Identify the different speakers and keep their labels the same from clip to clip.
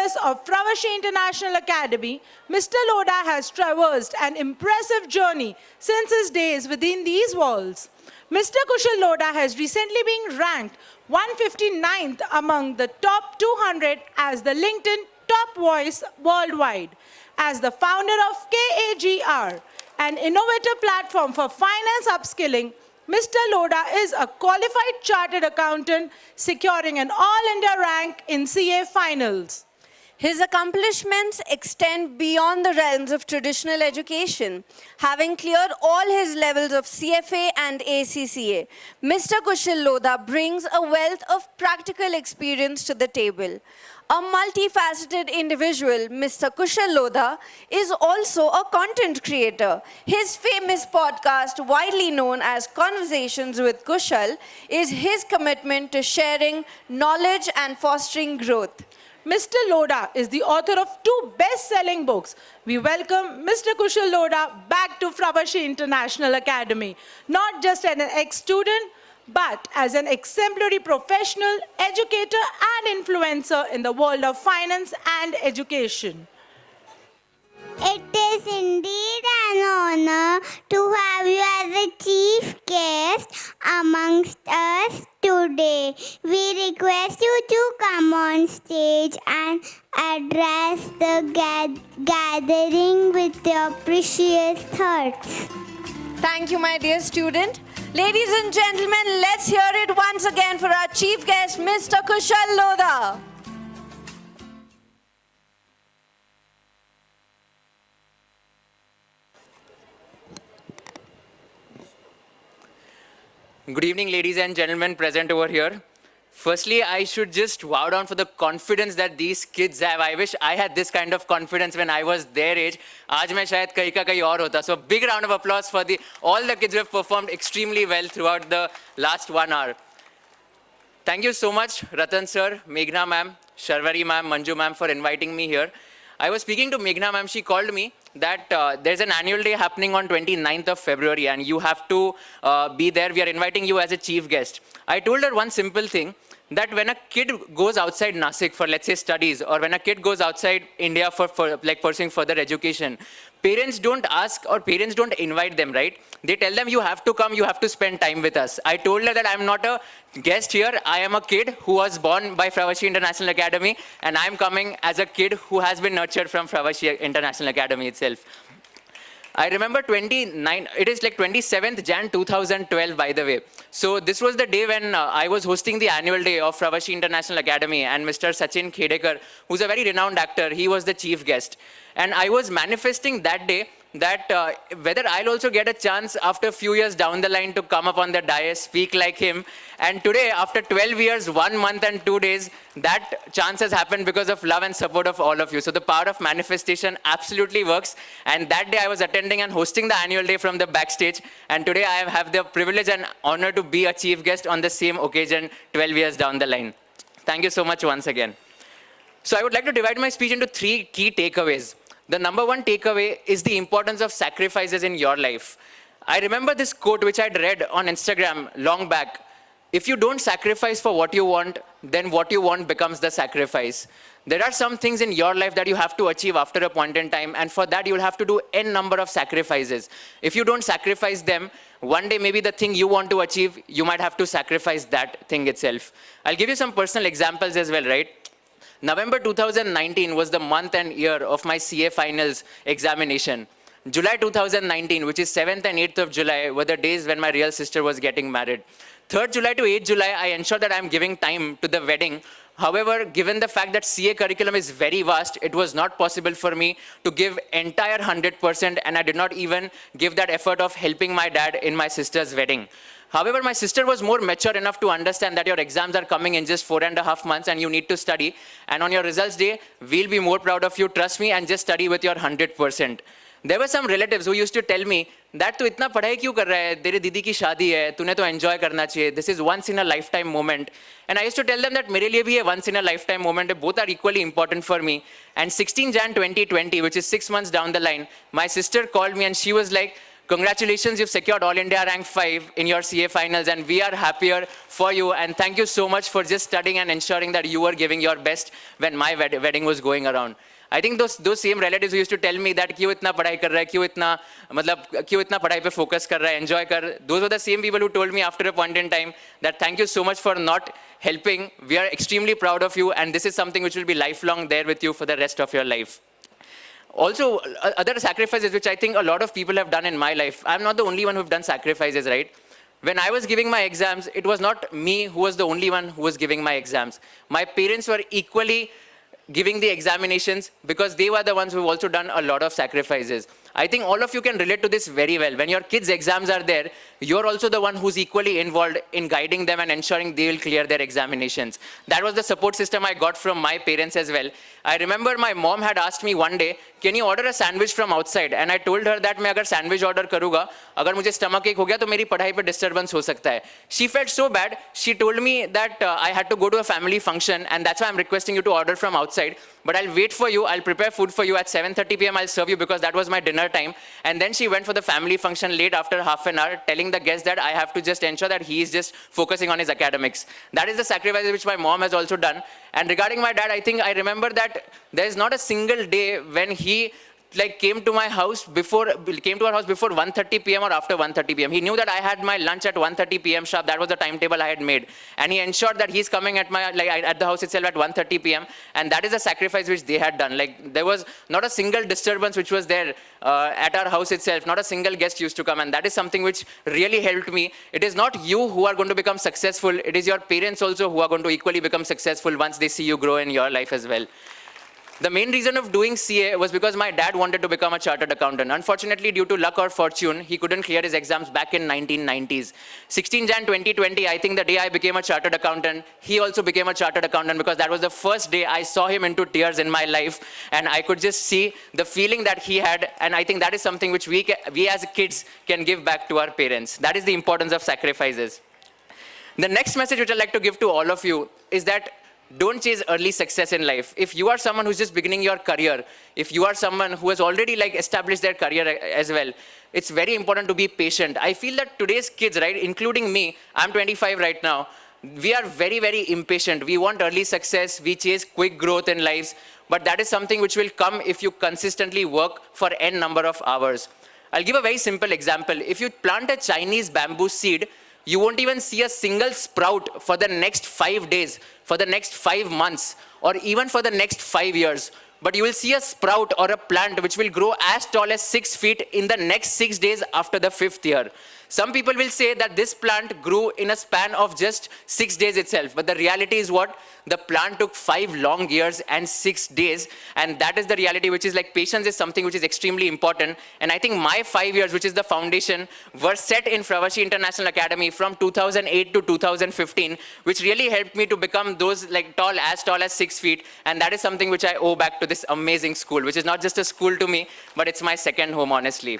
Speaker 1: alumnus of Fravashi International Academy, Mr. Lodha has traversed an impressive journey since his days within these walls. Mr. Kushal Lodha has recently been ranked 159th among the top 200 as the LinkedIn top voice worldwide. As the founder of KAGR, an innovative platform for finance upskilling, Mr. Lodha is a qualified chartered accountant, securing an all-India rank in CA finals.
Speaker 2: His accomplishments extend beyond the realms of traditional education. Having cleared all his levels of CFA and ACCA, Mr. Kushal Lodha brings a wealth of practical experience to the table. A multifaceted individual, Mr. Kushal Lodha is also a content creator. His famous podcast, widely known as Conversations with Kushal, is his commitment to sharing knowledge and fostering growth.
Speaker 1: Mr. Lodha is the author of 2 best-selling books. We welcome Mr. Kushal Lodha back to Fravashi International Academy, not just as an ex-student, but as an exemplary professional, educator and influencer in the world of finance and education.
Speaker 3: It is indeed an honor to have you as a chief guest amongst us today. We request you to come on stage and address the gathering with your precious thoughts.
Speaker 2: Thank you, my dear student. Ladies and gentlemen, let's hear it once again for our chief guest, Mr. Kushal Lodha.
Speaker 4: Good evening, ladies and gentlemen present over here. Firstly, I should just bow down for the confidence that these kids have. I wish I had this kind of confidence when I was their age. Aaj main shayad kahin ka kahin aur hota. So big round of applause for all the kids who have performed extremely well throughout the last 1 hour. Thank you so much, Ratan sir, Meghna ma'am, Sharvari ma'am, Manju ma'am for inviting me here. I was speaking to Meghna ma'am, she called me that there's an annual day happening on 29th of February and you have to be there. We are inviting you as a chief guest. I told her one simple thing, that when a kid goes outside Nasik for, let's say, studies, or when a kid goes outside India for like pursuing further education, parents don't ask or parents don't invite them, right? They tell them, you have to come, you have to spend time with us. I told her that I'm not a guest here. I am a kid who was born by Fravashi International Academy, and I'm coming as a kid who has been nurtured from Fravashi International Academy itself. I remember it is like 27th Jan 2012, by the way. So this was the day when I was hosting the annual day of Fravashi International Academy, and Mr. Sachin Khedekar, who's a very renowned actor, he was the chief guest. And I was manifesting that day that whether I'll also get a chance after a few years down the line to come up on the dais, speak like him. And today, after 12 years, 1 month and 2 days, that chance has happened because of love and support of all of you. So the power of manifestation absolutely works. And that day I was attending and hosting the annual day from the backstage. And today I have the privilege and honor to be a chief guest on the same occasion 12 years down the line. Thank you so much once again. So I would like to divide my speech into 3 key takeaways. The number 1 takeaway is the importance of sacrifices in your life. I remember this quote which I'd read on Instagram long back. If you don't sacrifice for what you want, then what you want becomes the sacrifice. There are some things in your life that you have to achieve after a point in time, and for that you'll have to do n number of sacrifices. If you don't sacrifice them, one day maybe the thing you want to achieve, you might have to sacrifice that thing itself. I'll give you some personal examples as well, right? November 2019 was the month and year of my CA finals examination. July 2019, which is 7th and 8th of July, were the days when my real sister was getting married. 3rd July to 8th July, I ensured that I'm giving time to the wedding. However, given the fact that CA curriculum is very vast, it was not possible for me to give entire 100%, and I did not even give that effort of helping my dad in my sister's wedding. However, my sister was more mature enough to understand that your exams are coming in just 4.5 months and you need to study. And on your results day, we'll be more proud of you. Trust me, and just study with your 100%. There were some relatives who used to tell me that तू इतना पढ़ाई क्यों कर रहा है? तेरी दीदी की शादी है, तूने तो enjoy करना चाहिए. This is once in a lifetime moment. And I used to tell them that मेरे लिए भी ये once in a lifetime moment है. Both are equally important for me. And 16 Jan 2020, which is 6 months down the line, my sister called me and she was like, Congratulations, you've secured All India Rank 5 in your CA finals, and we are happier for you. And thank you so much for just studying and ensuring that you were giving your best when my wedding was going around. I think those same relatives who used to tell me that क्यों इतना पढ़ाई कर रहा है, क्यों इतना पढ़ाई पे focus कर रहा है, enjoy कर. Those were the same people who told me after a point in time that thank you so much for not helping. We are extremely proud of you, and this is something which will be lifelong there with you for the rest of your life. Also, other sacrifices which I think a lot of people have done in my life. I'm not the only one who've done sacrifices, right? When I was giving my exams, it was not me who was the only one who was giving my exams. My parents were equally giving the examinations because they were the ones who've also done a lot of sacrifices. I think all of you can relate to this very well. When your kids' exams are there, you're also the one who's equally involved in guiding them and ensuring they will clear their examinations. That was the support system I got from my parents as well. I remember my mom had asked me one day, can you order a sandwich from outside? And I told her that मैं अगर sandwich order करूँगा, अगर मुझे stomach ache हो गया तो मेरी पढ़ाई पे disturbance हो सकता है. She felt so bad. She told me that I had to go to a family function, and that's why I'm requesting you to order from outside. But I'll wait for you. I'll prepare food for you at 7:30 p.m. I'll serve you because that was my dinner time. And then she went for the family function late after half an hour, telling the guest that I have to just ensure that he is just focusing on his academics. That is the sacrifice which my mom has also done. And regarding my dad, I think I remember that there is not a single day when he came to our house before 1:30 p.m. or after 1:30 p.m. He knew that I had my lunch at 1:30 p.m. sharp. That was the timetable I had made, and he ensured that he's coming at at the house itself at 1:30 p.m. And that is a sacrifice which they had done. There was not a single disturbance which was there at our house itself. Not a single guest used to come, and that is something which really helped me. It is not you who are going to become successful. It is your parents also who are going to equally become successful once they see you grow in your life as well. The main reason of doing CA was because my dad wanted to become a chartered accountant. Unfortunately, due to luck or fortune, he couldn't clear his exams back in 1990s. 16 Jan 2020, I think the day I became a chartered accountant, he also became a chartered accountant because that was the first day I saw him into tears in my life, and I could just see the feeling that he had, and I think that is something which we as kids can give back to our parents. That is the importance of sacrifices. The next message which I'd like to give to all of you is that don't chase early success in life. If you are someone who's just beginning your career, if you are someone who has already established their career as well, it's very important to be patient. I feel that today's kids, right, including me, I'm 25 right now, we are very, very impatient. We want early success. We chase quick growth in lives, but that is something which will come if you consistently work for n number of hours. I'll give a very simple example. If you plant a Chinese bamboo seed, you won't even see a single sprout for the next 5 days, for the next 5 months, or even for the next 5 years. But you will see a sprout or a plant which will grow as tall as 6 feet in the next 6 days after the 5th year. Some people will say that this plant grew in a span of just 6 days itself. But the reality is what? The plant took 5 long years and 6 days. And that is the reality, which is patience is something which is extremely important. And I think my 5 years, which is the foundation, were set in Fravashi International Academy from 2008 to 2015, which really helped me to become those tall as 6 feet. And that is something which I owe back to this amazing school, which is not just a school to me, but it's my second home, honestly.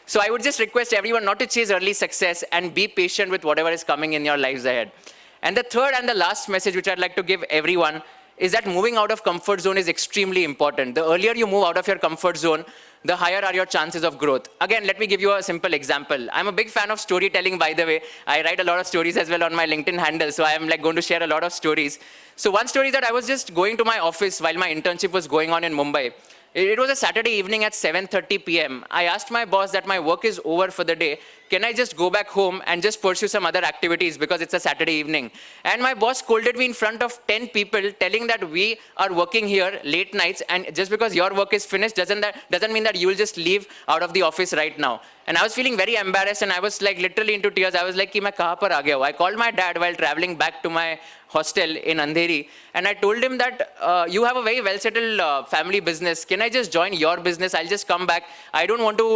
Speaker 4: So I would just request everyone not to chase early success and be patient with whatever is coming in your lives ahead. And the third and the last message which I'd like to give everyone is that moving out of comfort zone is extremely important. The earlier you move out of your comfort zone, the higher are your chances of growth. Again, let me give you a simple example. I'm a big fan of storytelling, by the way. I write a lot of stories as well on my LinkedIn handle, so I am going to share a lot of stories. So one story is that I was just going to my office while my internship was going on in Mumbai. It was a Saturday evening at 7:30 p.m. I asked my boss that my work is over for the day. Can I just go back home and just pursue some other activities because it's a Saturday evening? And my boss scolded me in front of 10 people, telling that we are working here late nights, and just because your work is finished doesn't mean that you will just leave out of the office right now. And I was feeling very embarrassed, and I was literally into tears. I was like, "Ki main kahan par aa gaya hu?" I called my dad while traveling back to my hostel in Andheri, and I told him that you have a very well-settled family business. Can I just join your business? I'll just come back. I don't want to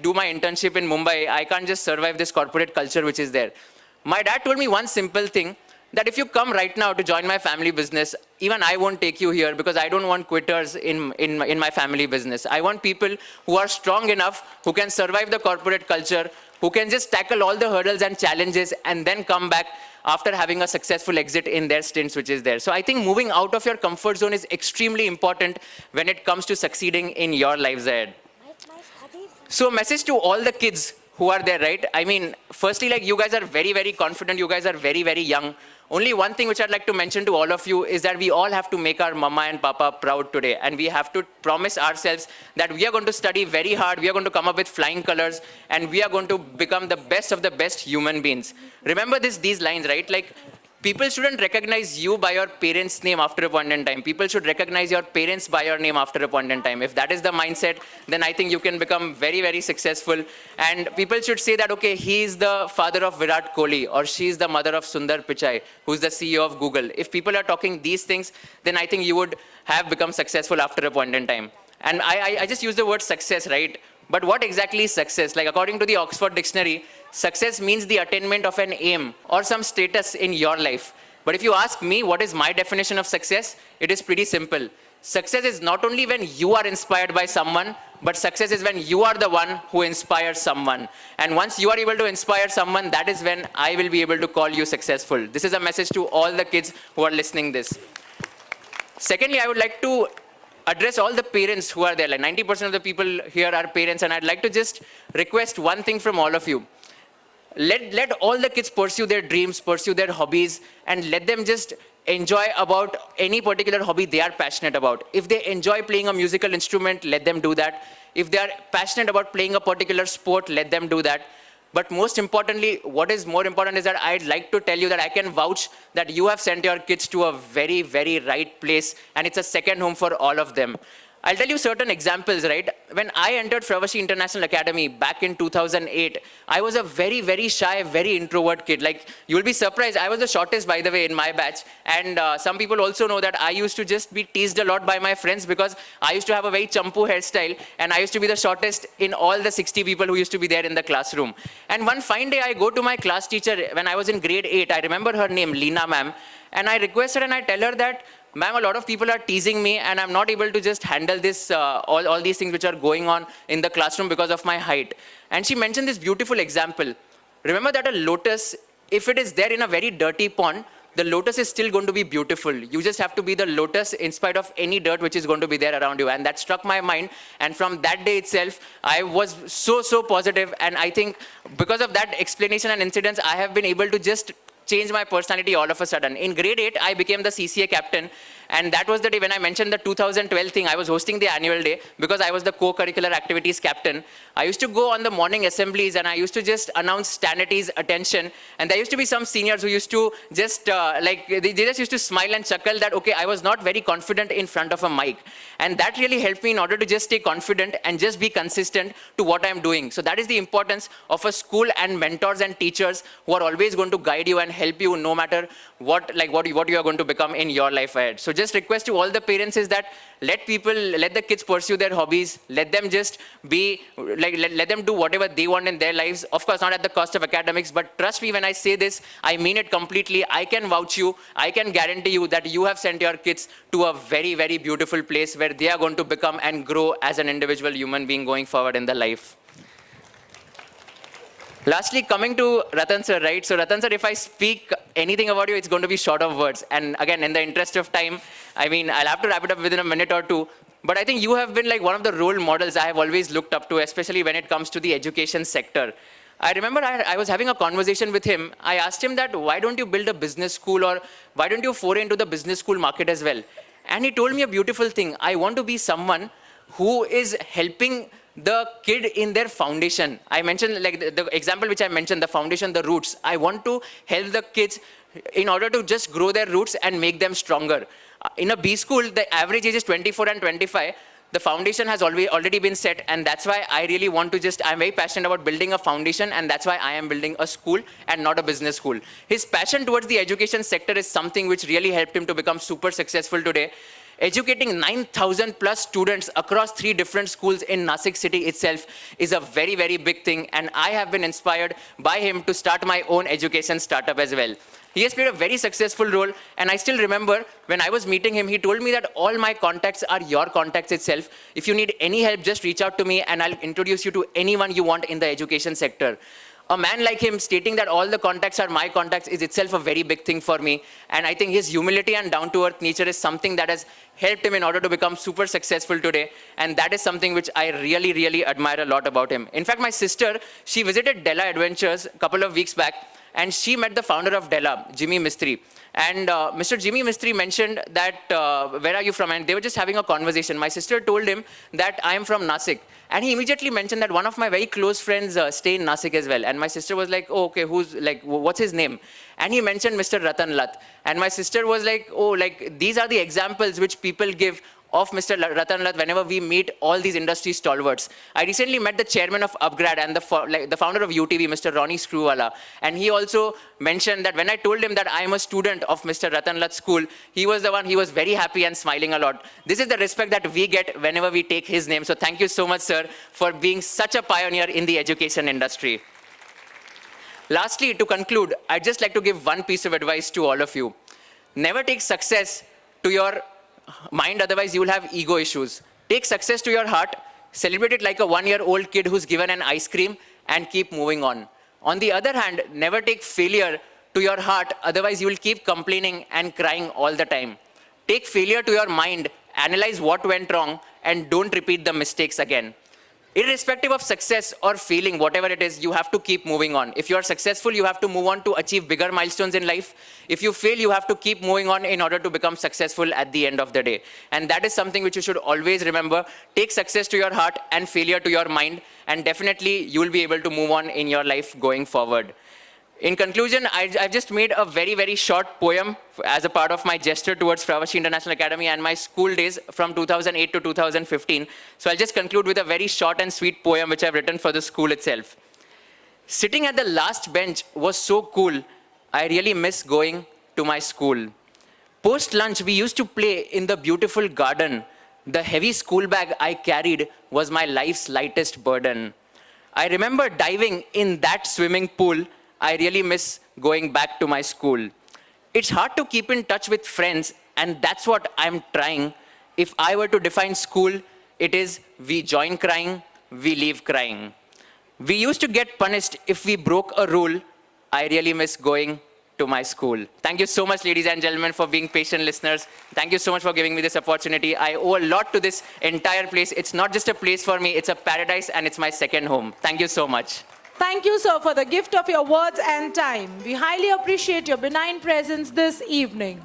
Speaker 4: do my internship in Mumbai. I can't just survive this corporate culture which is there. My dad told me one simple thing, that if you come right now to join my family business, even I won't take you here because I don't want quitters in my family business. I want people who are strong enough, who can survive the corporate culture, who can just tackle all the hurdles and challenges and then come back after having a successful exit in their stints which is there. So I think moving out of your comfort zone is extremely important when it comes to succeeding in your lives ahead. So a message to all the kids who are there, right? I mean, firstly, like you guys are very, very confident. You guys are very, very young. Only one thing which I'd like to mention to all of you is that we all have to make our mama and papa proud today. And we have to promise ourselves that we are going to study very hard. We are going to come up with flying colors. And we are going to become the best of the best human beings. Remember these lines, right? Like, people shouldn't recognize you by your parents' name after a point in time. People should recognize your parents by your name after a point in time. If that is the mindset, then I think you can become very, very successful. And people should say that, okay, he is the father of Virat Kohli, or she is the mother of Sundar Pichai, who's the CEO of Google. If people are talking these things, then I think you would have become successful after a point in time. And I just use the word success, right? But what exactly is success? Like, according to the Oxford Dictionary, success means the attainment of an aim or some status in your life. But if you ask me, what is my definition of success? It is pretty simple. Success is not only when you are inspired by someone, but success is when you are the one who inspires someone. And once you are able to inspire someone, that is when I will be able to call you successful. This is a message to all the kids who are listening this. Secondly, I would like to address all the parents who are there. Like 90% of the people here are parents, and I'd like to just request one thing from all of you. Let all the kids pursue their dreams, pursue their hobbies, and let them just enjoy about any particular hobby they are passionate about. If they enjoy playing a musical instrument, let them do that. If they are passionate about playing a particular sport, let them do that. But most importantly, what is more important is that I'd like to tell you that I can vouch that you have sent your kids to a very, very right place, and it's a second home for all of them. I'll tell you certain examples, right? When I entered Fravashi International Academy back in 2008, I was a very, very shy, very introvert kid. Like, you'll be surprised, I was the shortest, by the way, in my batch. And some people also know that I used to just be teased a lot by my friends because I used to have a very champu hairstyle, and I used to be the shortest in all the 60 people who used to be there in the classroom. And one fine day, I go to my class teacher when I was in grade 8. I remember her name, Leena ma'am. And I requested and I tell her that, ma'am, a lot of people are teasing me and I'm not able to just handle this, all these things which are going on in the classroom because of my height. And she mentioned this beautiful example. Remember that a lotus, if it is there in a very dirty pond, the lotus is still going to be beautiful. You just have to be the lotus in spite of any dirt which is going to be there around you. And that struck my mind. And from that day itself, I was so positive. And I think because of that explanation and incidents, I have been able to just change my personality all of a sudden. In grade 8, I became the CCA captain. And that was the day when I mentioned the 2012 thing. I was hosting the annual day because I was the co-curricular activities captain. I used to go on the morning assemblies and I used to just announce stand at ease, attention. And there used to be some seniors who used to just they just used to smile and chuckle that, okay, I was not very confident in front of a mic. And that really helped me in order to just stay confident and just be consistent to what I'm doing. So that is the importance of a school and mentors and teachers who are always going to guide you and help you no matter what you are going to become in your life ahead. So just request to all the parents is that let the kids pursue their hobbies, let them just be, let them do whatever they want in their lives. Of course, not at the cost of academics, but trust me when I say this, I mean it completely. I can vouch you, I can guarantee you that you have sent your kids to a very, very beautiful place where they are going to become and grow as an individual human being going forward in their life. Lastly, coming to Ratan sir, right? So Ratan sir, if I speak anything about you, it's going to be short of words. And again, in the interest of time, I mean, I'll have to wrap it up within a minute or two. But I think you have been like one of the role models I have always looked up to, especially when it comes to the education sector. I remember I was having a conversation with him. I asked him that, why don't you build a business school, or why don't you foray into the business school market as well? And he told me a beautiful thing. I want to be someone who is helping the kid in their foundation. I mentioned like the example which I mentioned, the foundation, the roots. I want to help the kids in order to just grow their roots and make them stronger. In a B school, the average age is 24 and 25. The foundation has already been set, and that's why I really want to I'm very passionate about building a foundation, and that's why I am building a school and not a business school. His passion towards the education sector is something which really helped him to become super successful today. Educating 9,000 plus students across 3 different schools in Nasik city itself is a very, very big thing. And I have been inspired by him to start my own education startup as well. He has played a very successful role. And I still remember when I was meeting him, he told me that all my contacts are your contacts itself. If you need any help, just reach out to me and I'll introduce you to anyone you want in the education sector. A man like him stating that all the contacts are my contacts is itself a very big thing for me. And I think his humility and down-to-earth nature is something that has helped him in order to become super successful today. And that is something which I really, really admire a lot about him. In fact, my sister, she visited Della Adventures a couple of weeks back, and she met the founder of Della, Jimmy Mistry. And Mr. Jimmy Mistry mentioned that, where are you from? And they were just having a conversation. My sister told him that I am from Nasik. And he immediately mentioned that one of my very close friends stay in Nasik as well. And my sister was like, oh, okay, what's his name? And he mentioned Mr. Ratan Lat. And my sister was like, oh, like, these are the examples which people give of Mr. Ratan Lat whenever we meet all these industry stalwarts. I recently met the chairman of Upgrad and the founder of UTV, Mr. Ronnie Screwwala. And he also mentioned that when I told him that I am a student of Mr. Ratan Lat school, he was the one, he was very happy and smiling a lot. This is the respect that we get whenever we take his name. So thank you so much, sir, for being such a pioneer in the education industry. Lastly, to conclude, I'd just like to give one piece of advice to all of you. Never take success to your mind, otherwise you will have ego issues. Take success to your heart, celebrate it like a one-year-old kid who's given an ice cream, and keep moving on. On the other hand, never take failure to your heart, otherwise you will keep complaining and crying all the time. Take failure to your mind, analyze what went wrong, and don't repeat the mistakes again. Irrespective of success or failing, whatever it is, you have to keep moving on. If you are successful, you have to move on to achieve bigger milestones in life. If you fail, you have to keep moving on in order to become successful at the end of the day. And that is something which you should always remember. Take success to your heart and failure to your mind, and definitely you will be able to move on in your life going forward. In conclusion, I've just made a very, very short poem as a part of my gesture towards Fravashi International Academy and my school days from 2008 to 2015. So I'll just conclude with a very short and sweet poem which I've written for the school itself. Sitting at the last bench was so cool, I really miss going to my school. Post-lunch, we used to play in the beautiful garden. The heavy school bag I carried was my life's lightest burden. I remember diving in that swimming pool. I really miss going back to my school. It's hard to keep in touch with friends, and that's what I'm trying. If I were to define school, it is we join crying, we leave crying. We used to get punished if we broke a rule. I really miss going to my school. Thank you so much, ladies and gentlemen, for being patient listeners. Thank you so much for giving me this opportunity. I owe a lot to this entire place. It's not just a place for me, it's a paradise, and it's my second home. Thank you so much.
Speaker 1: Thank you, sir, for the gift of your words and time. We highly appreciate your benign presence this evening.